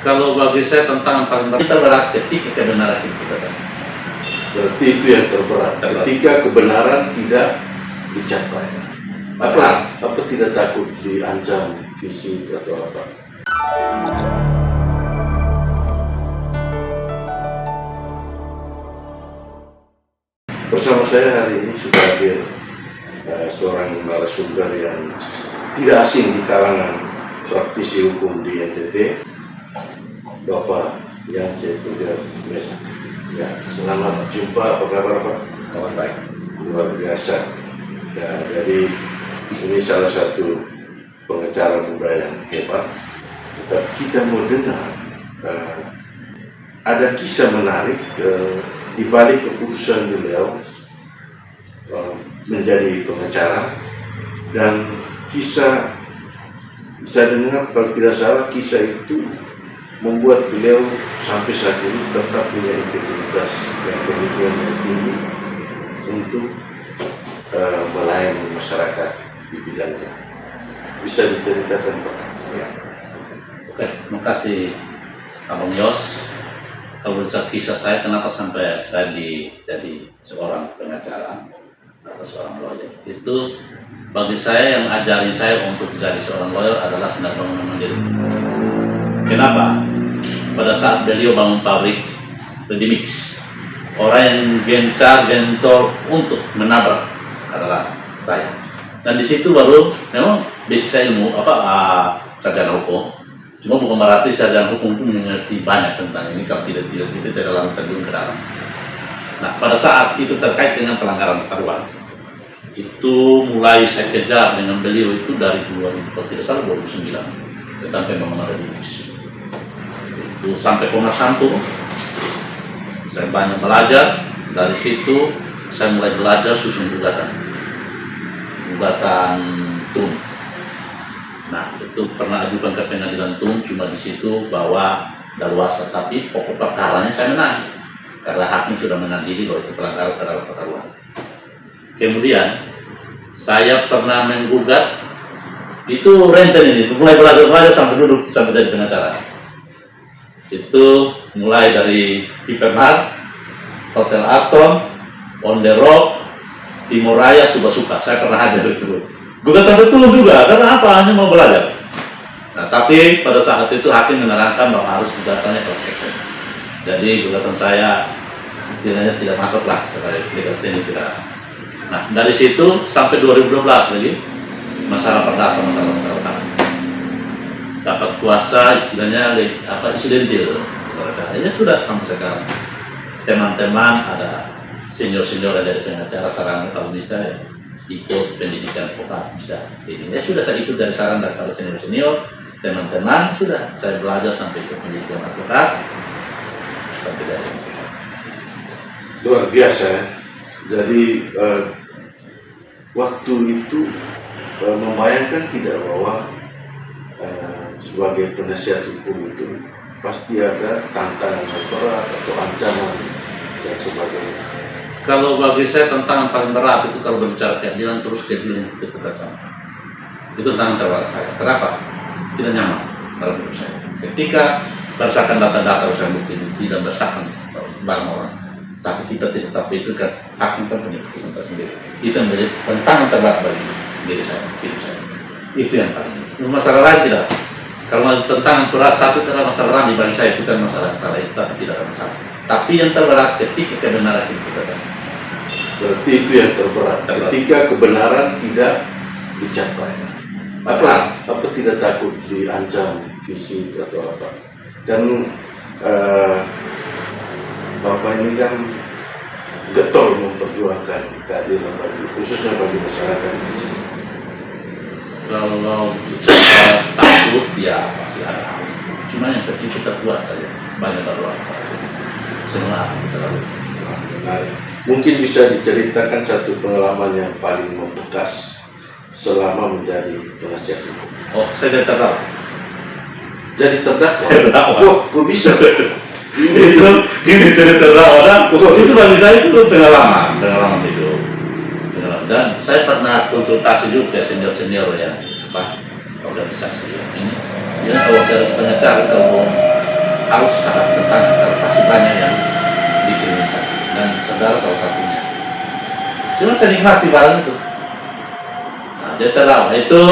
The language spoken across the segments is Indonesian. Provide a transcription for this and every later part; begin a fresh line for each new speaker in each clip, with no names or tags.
Kalau bagi saya tantangan paling berat terberat ketika kebenaran kita tadi.
Berarti itu yang terberat. Ketika kebenaran tidak dicapai. Apa tidak takut diancam fisik atau apa? Bersama saya hari ini sudah hadir seorang narasumber yang tidak asing di kalangan praktisi hukum di NTT, Bapak yang saya ya, selamat jumpa, apa kabar Pak?
Kawan baik.
Luar biasa. Ya, jadi ini salah satu pengacara muda yang hebat. Tetapi kita mau dengar ada kisah menarik di balik keputusan beliau menjadi pengacara, dan kisah saya dengar kalau tidak salah kisah itu membuat beliau sampai saat ini tetap punya integritas dan komitmen yang tinggi untuk melayani masyarakat di bidangnya. Bisa diceritakan Pak?
Ya. Oke, terima kasih Abang Yos. Kalau bicara kisah saya, kenapa sampai saya jadi seorang pengacara atau seorang lawyer, itu bagi saya yang ajarin saya untuk menjadi seorang lawyer adalah Sendar Bangunan Mandiri. Kenapa? Pada saat beliau bangun pabrik ready mix, orang yang gencar-gentor untuk menabrak adalah saya. Dan di situ baru memang basic saya ilmu sarjana hukum. Cuma bukan berarti sarjana hukum itu mengerti banyak tentang ini kalau tidak dalam terjun ke dalam. Nah, pada saat itu terkait dengan pelanggaran tata ruang, itu mulai saya kejar dengan beliau itu dari 2009 tentang pembangunan ready mix. Itu sampai Komnas HAM tuh saya banyak belajar. Dari situ saya mulai belajar susun gugatan TUN. Nah, itu pernah ajukan ke pengadilan TUN, cuma di situ bahwa daluarsa, tapi pokok perkaranya saya menang karena hakim sudah mengadili bahwa itu pelanggaran terhadap tata ruang. Kemudian saya pernah menggugat, itu renten ini, mulai belajar sampai duduk sampai jadi pengacara. Itu mulai dari Hipermart, Hotel Aston, On the Rock, Timur Raya, Subasuka. Saya pernah hajar itu. Gugat sampai turun juga, karena apa? Hanya mau belajar. Nah, tapi pada saat itu hakim menerangkan bahwa harus gugatannya kelas action. Jadi gugatan saya istilahnya tidak masuk lah, legal standing tidak. Nah, dari situ sampai 2012 lagi masalah perdata, masalah tanah. Dapat kuasa istilahnya insidentil. Ya sudah sampai sekarang. Teman-teman ada senior dari pengacara saran kalau bisa ikut pendidikan advokat bisa. Jadi ya sudah saya ikut dari saran dari para senior teman-teman, sudah saya belajar sampai ikut pendidikan advokat sampai dari
luar biasa. Jadi waktu itu membayangkan tidak bahwa sebagai penasihat hukum itu pasti ada tantangan berat atau ancaman dan sebagainya.
Kalau bagi saya tantangan paling berat itu kalau berbicara keadilan terus keadilan itu tercapai. Itu tantangan terberat saya. Kenapa? Tidak nyaman dalam hidup saya. Ketika berdasarkan data-data usaha bukti dan berdasarkan barang orang, tapi kita tidak tapi itu kan hakim kan punya keputusan tersendiri. Itu yang menjadi tantangan terberat bagi diri saya, hidup saya. Itu yang paling. Masalah lain tidak. Kalau tantangan berat satu adalah masalah lain bagi saya, bukan masalah itu, tapi tidak ada masalah. Tapi yang terberat ketika kebenaran kita tadi.
Berarti itu yang terberat. Ketika kebenaran tidak dicapai. Apa tidak takut diancam fisik atau apa? Dan Bapak ini kan getol memperjuangkan keadilan khususnya bagi masyarakat.
Kalau bicara takut ya pasti ada. Cuma yang penting kita buat saja. Banyak berdoa. Semua kita lakukan.
Mungkin bisa diceritakan satu pengalaman yang paling membekas selama menjadi penasihat hukum.
Oh, saya jadi terdakwa.
Jadi terdakwa?
Terdakwa.
Wah, kok bisa?
Ini jadi terdakwa. Itu bagi saya itu pengalaman hidup. Dan saya pernah konsultasi juga senior yang organisasi ini. Dia kalau saya harus pengacara kalau harus ada bertanya karena pasti banyak yang dikriminalisasi dan saudara salah satunya. Cuma saya nikmati barang itu. Nah, dia terdakwa itu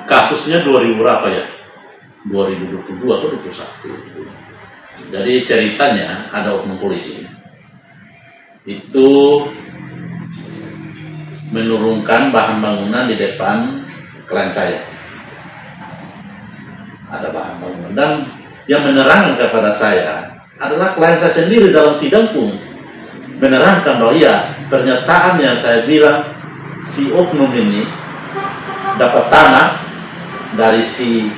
kasusnya 2000 berapa ya? 2022 atau 2021. Jadi ceritanya ada oknum polisi itu menurunkan bahan bangunan di depan klien saya. Ada bahan bangunan dan yang menerangkan kepada saya adalah klien saya sendiri dalam sidang pun menerangkan bahwa iya, pernyataan yang saya bilang si oknum ini dapat tanah dari si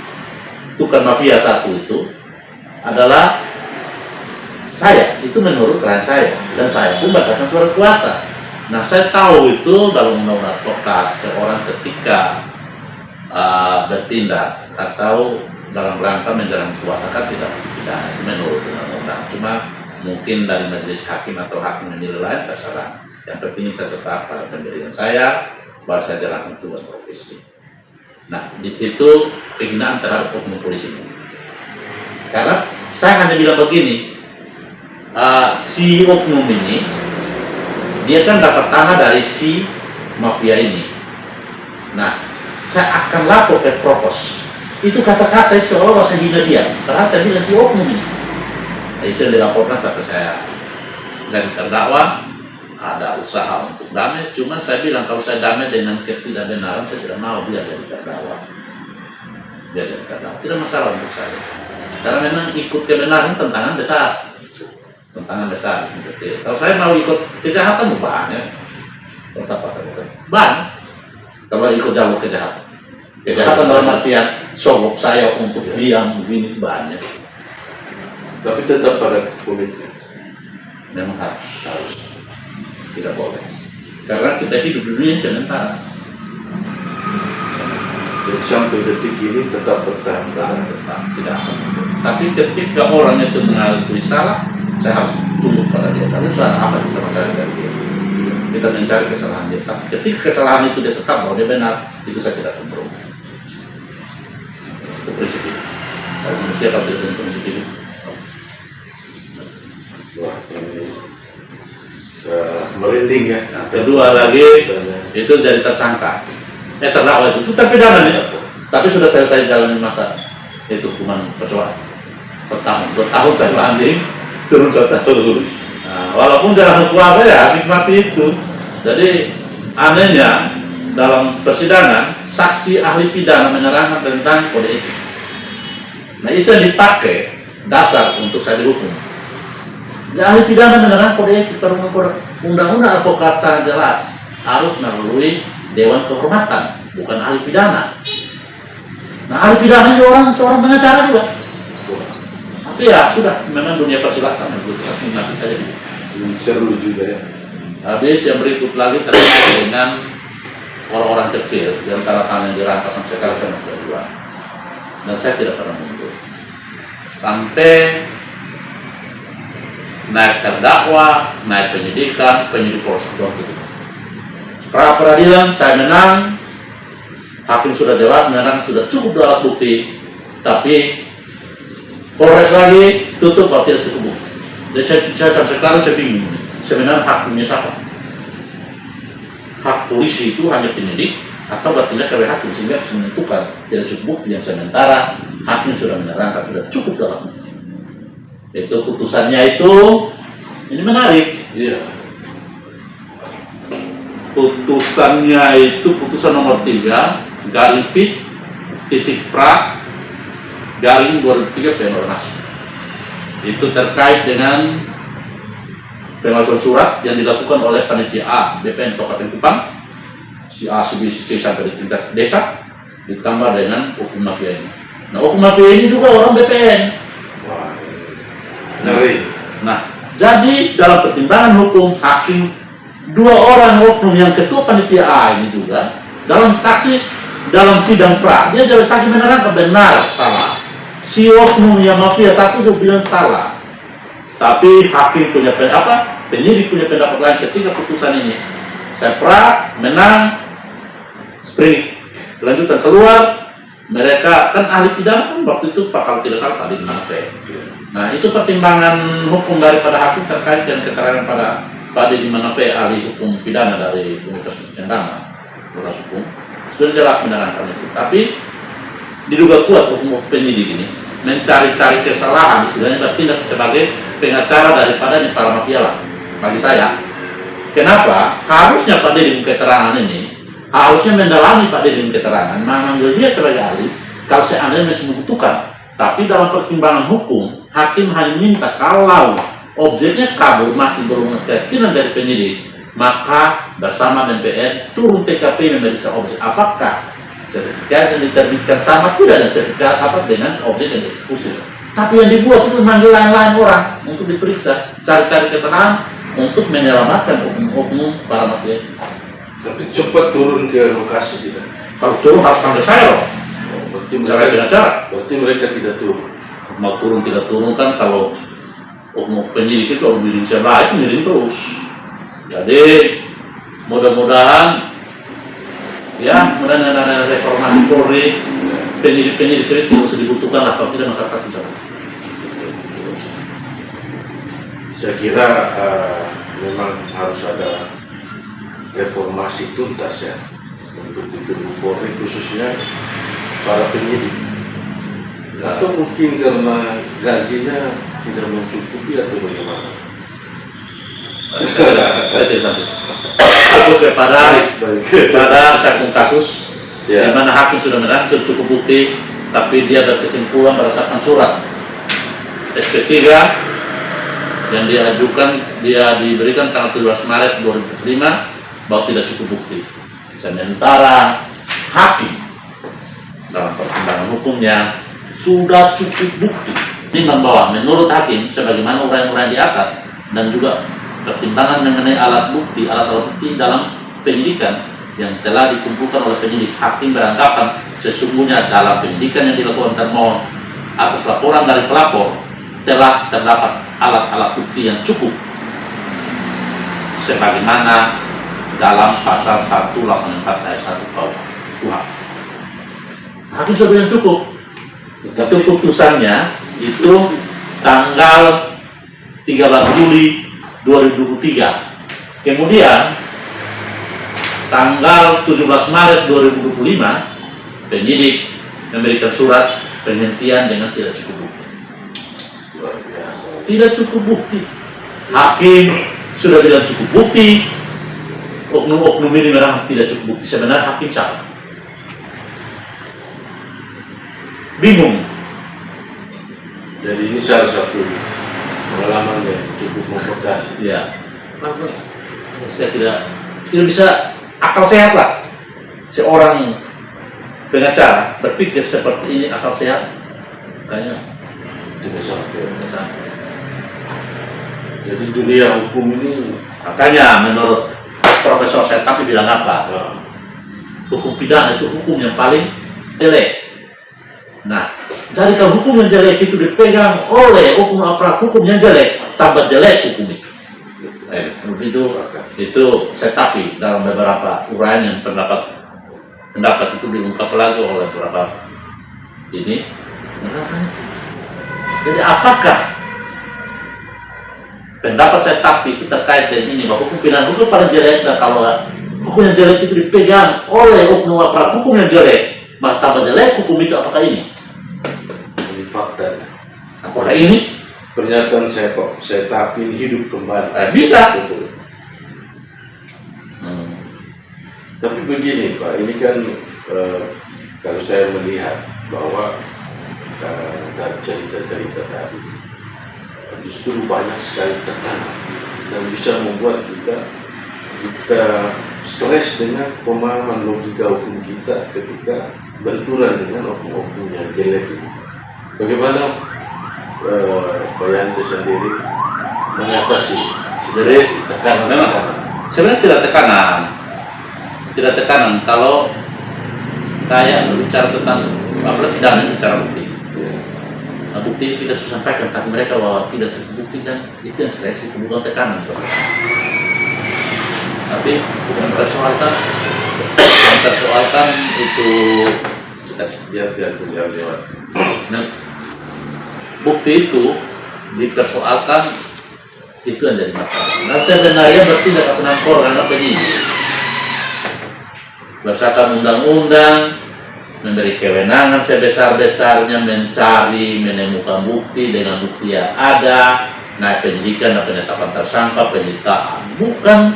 tukang mafia satu itu adalah saya, itu menurut klien saya dan saya pun bacakan surat kuasa. Nah, saya tahu itu dalam undang-undang advokat seorang ketika bertindak atau dalam rangka menjalankan kuasa kan tidak menurut undang-undang. Cuma mungkin dari majelis hakim atau hakim menilai lain terserah. Yang penting saya tetap pada pendirian saya bahwa saya jalankan tugas profesi. Nah, di situ penghinaan terhadap oknum polisi. Karena saya hanya bilang begini, si oknum ini dia kan dapat tanah dari si mafia ini. Nah, saya akan lapor ke provos. Itu kata-kata itu seolah-olah saya hina dia. Padahal saya bilang si oknum ini. Nah, itu yang dilaporkan sampai saya dari terdakwa ada usaha untuk damai. Cuma saya bilang kalau saya damai dengan ketidakbenaran saya tidak mau biar jadi terdakwa. Biar jadi terdakwa tidak masalah untuk saya. Karena memang ikut kebenaran tentangan besar. Tantangan besar, kecil. Kalau saya mau ikut kejahatan banyak, tetap banyak. Kalau ikut jalur kejahatan, dalam artian sogok saya untuk diam begini banyak.
Tapi tetap pada komitmen.
Memang harus, tidak boleh. Karena kita hidup di dunia sementara.
Jadi sampai detik ini tetap bertahan.
Tetap tidak akan. Tapi ketika orang itu mengakui salah, saya harus tunduk pada dia. Karena salah apa kita mencari dari dia? Kita mencari kesalahan dia. Tapi ketika kesalahan itu dia tetap bahwa dia benar, itu saya tidak kompromi. Itu prinsip itu. Kalau manusia kalau tidak prinsip itu.
Wah, ini merinding ya.
Nah, kedua lagi itu jadi tersangka. Terdakwa itu sudah pidana nih. Tapi sudah selesai jalani masa itu hukuman percobaan. 1 tahun, 2 tahun saya banding. Turun 1 tahun. Nah, walaupun dalam kuasa ya nikmati itu. Jadi anehnya dalam persidangan saksi ahli pidana menerangkan tentang kode etik. Nah, itu yang dipakai dasar untuk saya dihukum. Ya, ahli pidana menerangkan kode etik undang-undang advokat sangat jelas harus melalui dewan kehormatan, bukan ahli pidana. Nah, ahli pidana juga seorang pengacara juga. Tapi ya sudah, memang dunia persilatan begitu, nanti saja.
Ini seru juga ya.
Habis yang berikut lagi terkait dengan orang-orang kecil di antara tanah yang dirampas sampai sekarang saya masih berdua. Dan saya tidak pernah mundur. Sampai naik terdakwa, naik penyidikan, penyidik polres itu. Pra peradilan saya menang, hakim sudah jelas menang, sudah cukup alat bukti, tapi Polres lagi tutup kalau tidak cukup bukti. Jadi saya sampai sekarang saya bingung. Sebenarnya hakimnya siapa? Hak polisi itu hanya penyidik atau bertindak sebagai hakim sehingga harus menentukan tidak cukup bukti yang sementara hakim sudah menerangkan sudah cukup dalam. Itu putusannya itu ini menarik.
Iya.
Putusannya itu putusan nomor 3 garing pit titik pra garing 2003 penormasi. Itu terkait dengan pemalsuan surat yang dilakukan oleh panitia A BPN Kabupaten Kupang, si A, si B, si C sampai di tingkat desa, ditambah dengan hukum mafia ini. Nah, hukum mafia ini juga orang BPN.
Wah, ngeri.
Nah, jadi dalam pertimbangan hukum hakim 2 orang oknum yang ketua panitia A ini juga dalam dalam sidang pra dia jadi saksi menerangkan benar salah. Si oknum yang mafia satu juga bilang salah, tapi hakim punya penyidik punya pendapat lain ketika putusan ini. Saya pra menang, spring lanjutan keluar, mereka kan ahli pidana kan waktu itu kalau tidak salah Pak Deddy Manofe. Nah itu pertimbangan hukum daripada hakim terkait dengan keterangan pada Pak Deddy Manofe, ahli hukum pidana dari Universitas Cendana, Fakultas Hukum, sudah jelas menerangkan itu. Tapi diduga kuat hukum penyidik ini mencari-cari kesalahan, istilahnya bertindak sebagai pengacara daripada para mafia lah. Bagi saya, kenapa harusnya Pak Deddy keterangan ini harusnya mendalami Pak Deddy keterangan, mengambil dia sebagai ahli kalau seandainya masih membutuhkan. Tapi dalam pertimbangan hukum, hakim hanya minta kalau objeknya kabur masih belum keyakinan dari penyidik, maka bersama DPR turun TKP memeriksa objek apakah sertifikat yang diterbitkan sama tidak dengan sertifikat apa dengan objek yang dieksekusi. Tapi yang dibuat itu memanggil lain-lain orang untuk diperiksa, cari-cari kesalahan untuk menyelamatkan oknum para mafia.
Tapi cepat turun ke lokasi tidak?
Kalau turun harus panggil saya loh.
Berarti
Saya pengacara.
berarti mereka tidak turun.
Mau turun tidak turun kan kalau oknum penyidik itu kalau miring sebelah itu miring terus. Jadi mudah-mudahan ya mudah-mudahan reformasi Polri penyidik-penyidik itu tidak usah dibutuhkan lah kalau tidak masyarakat susah.
Saya kira memang harus ada reformasi tuntas ya untuk di tubuh Polri khususnya para penyidik. Atau mungkin karena gajinya tidak mencukupi atau bagaimana?
Saya tidak sampai. Fokus kepada satu kasus di mana hakim sudah menang cukup bukti, tapi dia berkesimpulan berdasarkan surat SP3 yang dia ajukan, dia diberikan tanggal 17 Maret 2005 bahwa tidak cukup bukti. Sementara hakim dalam pertimbangan hukumnya sudah cukup bukti. Ini membawa menurut hakim sebagaimana uraian-uraian di atas dan juga pertimbangan mengenai alat bukti dalam penyidikan yang telah dikumpulkan oleh penyidik. Hakim beranggapan sesungguhnya dalam penyidikan yang dilakukan termohon atas laporan dari pelapor telah terdapat alat-alat bukti yang cukup sebagaimana dalam pasal 184 ayat 1 KUHP. Hakim sudah bilang cukup. Itu putusannya itu tanggal 13 Juli 2023. Kemudian tanggal 17 Maret 2025 penyidik memberikan surat penghentian dengan tidak cukup bukti.
Luar biasa.
Tidak cukup bukti. Hakim sudah bilang cukup bukti. Oknum-oknum ini memang tidak cukup bukti. Sebenarnya hakim salah. Bingung.
Jadi ini salah satu pengalaman yang cukup membekas.
Ya. Saya tidak bisa akal sehat lah. Seorang pengacara berpikir seperti ini akal sehat. Kayaknya
Tidak sampai.
tidak sampai.
Jadi dunia hukum ini
Makanya menurut Profesor Setapi bilang apa?
nah,
Hukum pidana itu hukum yang paling jelek. Nah, jadi kalau hukum yang jelek itu dipegang oleh oknum aparat hukum yang jelek, tambah jelek hukum itu. Itu Setapi dalam beberapa uraian yang pendapat itu diungkap lagi oleh beberapa ini. Jadi apakah pendapat Setapi itu terkait dengan ini bahwa hukum pidana itu paling jelek, dan kalau hukum yang jelek itu dipegang oleh oknum aparat hukum yang jelek, maka tambah jelek hukum itu. Apakah ini?
ini fakta.
Apakah ini?
Pernyataan saya tapi hidup kembali.
Bisa.
Betul. Tapi begini Pak, ini kan kalau saya melihat bahwa dari cerita-cerita tadi justru banyak sekali tekanan dan bisa membuat kita stres dengan pemahaman logika hukum kita ketika benturan dengan oknum-oknum yang jelek ini. Bagaimana Pak Yanto sendiri mengatasi tekanan?
Sebenarnya tidak tekanan kalau saya bicara tentang apalagi pidana bicara bukti. Nah, bukti kita sudah sampaikan, tapi mereka bahwa tidak cukup bukti kan itu yang seleksi, bukan tekanan. Tapi bukan persoalkan itu saja.
Biar tidak tinggal lewat.
Nah, bukti itu dipersoalkan, itu yang jadi masalah. Nah, sebenarnya bertindak atas nama karena penyidik berdasarkan undang-undang memberi kewenangan sebesar-besarnya mencari, menemukan bukti dengan bukti yang ada, naik penyidikan dan penetapan tersangka, penyitaan. Bukan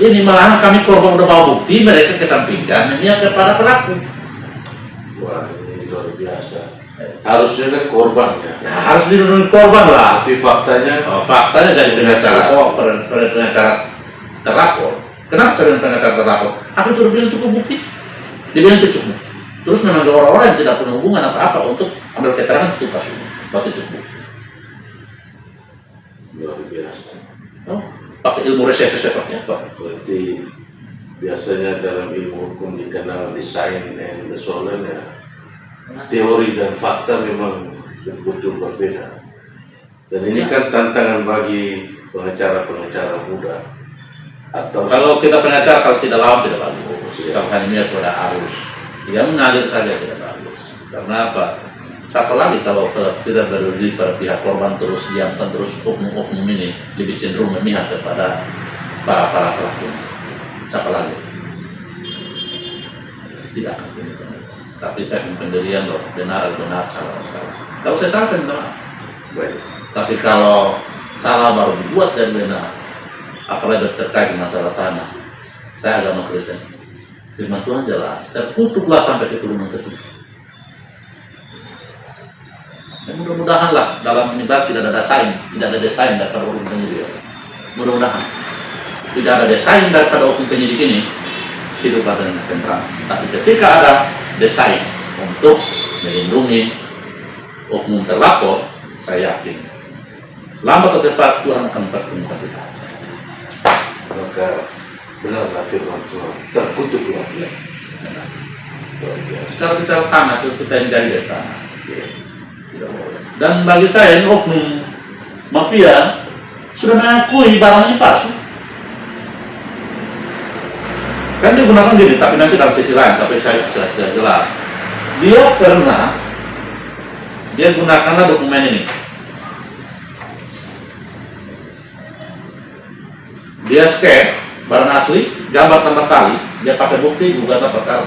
ini, malahan kami korban udah bawa bukti, mereka kesampingkan hanya kepada pelaku.
Wah, ini luar biasa. Harusnya kan korbannya.
Ya, harus dilindungi korban lah.
Tapi faktanya,
Faktanya jadi pengacara, pengacara terlapor. Kenapa saya bilang pengacara terlapor? Aku sudah bilang cukup bukti. Dia bilang itu cukup. Terus memang ada orang-orang yang tidak punya hubungan apa-apa untuk ambil keterangan itu pas waktu cukup.
luar biasa.
Oh, pakai ilmu reserse seperti apa?
Berarti biasanya dalam ilmu hukum dikenal desain and the solen ya. Teori dan fakta memang betul berbeda. Dan ini kan tantangan bagi pengacara-pengacara muda. Atau
Kalau kita pengacara, kalau tidak lawan tidak bagus. Kalau hanya pada arus, dia mengalir saja tidak bagus. Karena apa? Satu lagi, kalau tidak berdiri pada pihak korban terus diamkan terus oknum-oknum ini lebih cenderung memihak kepada para pelaku. Siapa lagi? Tidak akan begitu. Tapi saya pendirian loh, benar, salah. Kalau saya salah, saya minta maaf.
baik.
Tapi kalau salah baru dibuat jadi benar, apalagi terkait masalah tanah, saya agama Kristen. Firman Tuhan jelas, terkutuklah sampai keturunan ketiga. Dan mudah-mudahan lah dalam menyebar tidak ada desain daripada hukum penyidik. Mudah-mudahan tidak ada desain daripada hukum penyidik ini hiduplah dengan tentram. Tapi ketika ada desain untuk melindungi oknum terlapor, saya yakin lambat atau cepat Tuhan akan mempertemukan kita.
Maka benarlah firman Tuhan, terkutuklah dia. Luar biasa.
Secara bicara tanah itu kita yang jadi dari tanah. Tidak boleh. Dan bagi saya ini oknum mafia sudah mengakui barangnya palsu. Kan dia gunakan gini, tapi nanti dalam sisi lain, tapi saya jelas. Dia gunakanlah dokumen ini. Dia scan barang asli, gambar tambah kali, dia pakai bukti gugatan perkara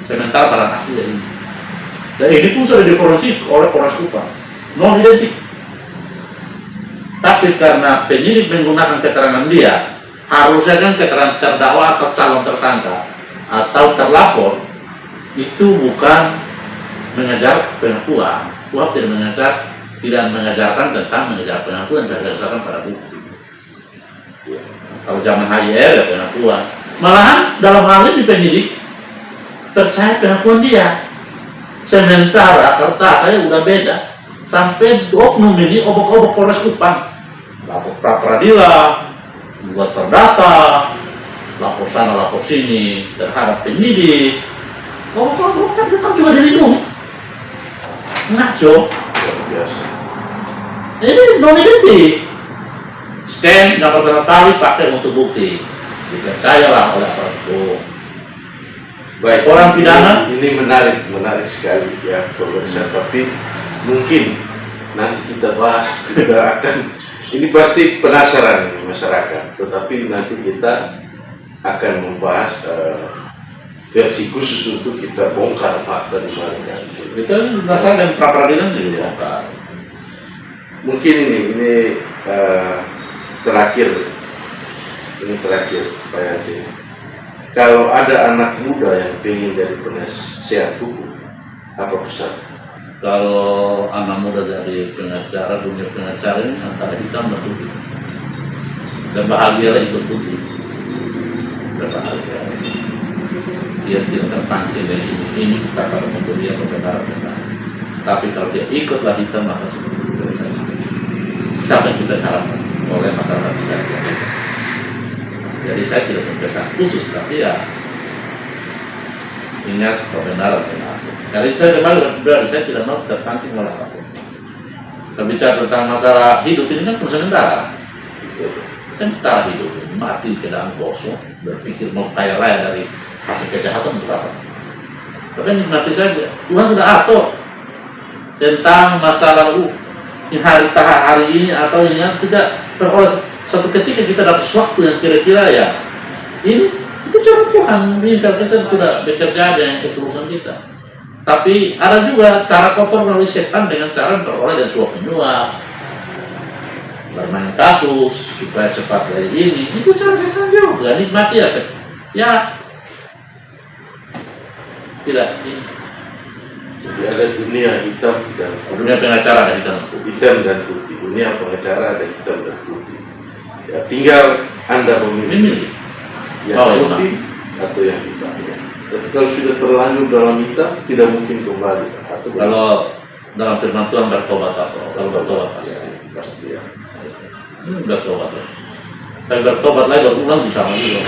sementara barang asli dari ini. Dan ini pun sudah diforensik oleh Polres Kupang, non identik. Tapi karena penyidik menggunakan keterangan dia, harusnya kan keterangan terdakwa atau calon tersangka atau terlapor itu bukan mengejar pengakuan. Kuhap tidak mengajarkan tentang mengejar pengakuan, saya berdasarkan pada bukti. Kalau zaman HIR ya pengakuan. Malahan dalam hal ini penyidik percaya pengakuan dia. Sementara kertas saya udah beda. Sampai oknum ini obok-obok Polres Kupang. Lapor pra peradilan, buat perdata, lapor sana lapor sini terhadap penyidik. Obok-obok tapi kan juga dilindungi. Ngaco.
Luar biasa.
Ini non identik. Scan gambar kali pakai untuk bukti. Dipercayalah oleh aparat hukum.
Baik,
Orang pidana.
ini menarik sekali ya pemirsa. Tapi mungkin nanti kita bahas, kita akan ini pasti penasaran masyarakat. Tetapi nanti kita akan membahas versi khusus untuk kita bongkar fakta di balik kasus ini.
Itu berdasarkan pra peradilan dibongkar.
Mungkin ini terakhir Pak Yanti. Kalau ada anak muda yang ingin jadi penasehat hukum, apa pesan?
Kalau anak muda jadi pengacara, dunia pengacara ini antara hitam dan putih. Dan bahagialah ikut putih. Berbahagia. Dia tidak terpancing dari ini kata kemudian kebenaran. Tapi kalau dia ikutlah hitam maka seperti selesai. Siapa yang kita harapkan oleh masyarakat besar. Jadi saya tidak berpesan khusus, tapi ya ingat kebenaran. Jadi saya kembali, saya tidak mau terpancing oleh apapun. Berbicara tentang masalah hidup ini kan sementara. Sementara hidup, mati ke dalam kosong, berpikir mau kaya raya dari hasil kejahatan untuk apa? Tapi nikmati saja. Tuhan sudah atur tentang masa lalu, ini hari ini atau ini yang tidak teroleh. Suatu ketika kita dapat sesuatu yang kira-kira ya ini itu cara Tuhan menginginkan kita sudah bekerja dengan ketulusan kita. Tapi ada juga cara kotor melalui setan dengan cara memperoleh dan suap menyuap, bermain kasus supaya cepat dari ini. Itu cara setan juga. Nikmati ya, ya tidak.
Jadi ada dunia hitam dan
Dunia pengacara ada
hitam dan putih. Dunia pengacara ada hitam dan putih. Ya, tinggal Anda memilih yang putih atau yang hitam. Tapi kalau sudah terlanjur dalam hitam, tidak mungkin kembali. Atau
kalau dalam firman Tuhan bertobat atau kalau bertobat
pasti ya.
Bertobat lah. Tapi bertobat lagi berulang bisa lagi.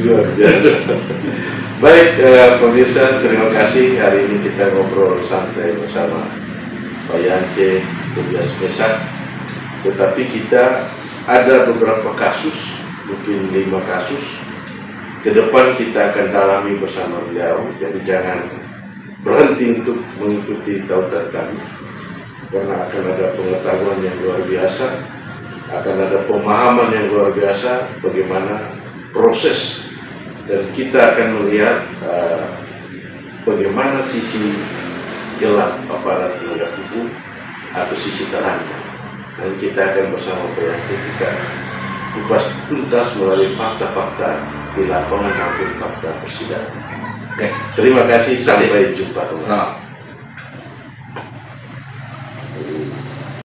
Luar biasa. Baik pemirsa, terima kasih. Hari ini kita ngobrol santai bersama Pak Yance Tobias Mesak. Tetapi kita ada beberapa kasus, mungkin 5 kasus. Ke depan kita akan dalami bersama beliau. Jadi jangan berhenti untuk mengikuti tautan kami, karena akan ada pengetahuan yang luar biasa, akan ada pemahaman yang luar biasa bagaimana proses, dan kita akan melihat bagaimana sisi gelap aparat penegak hukum atau sisi terangnya. Dan kita akan bersama Pak kita kupas tuntas melalui fakta-fakta di lapangan maupun fakta persidangan.
Oke.
Terima kasih, sampai jumpa.
Selamat.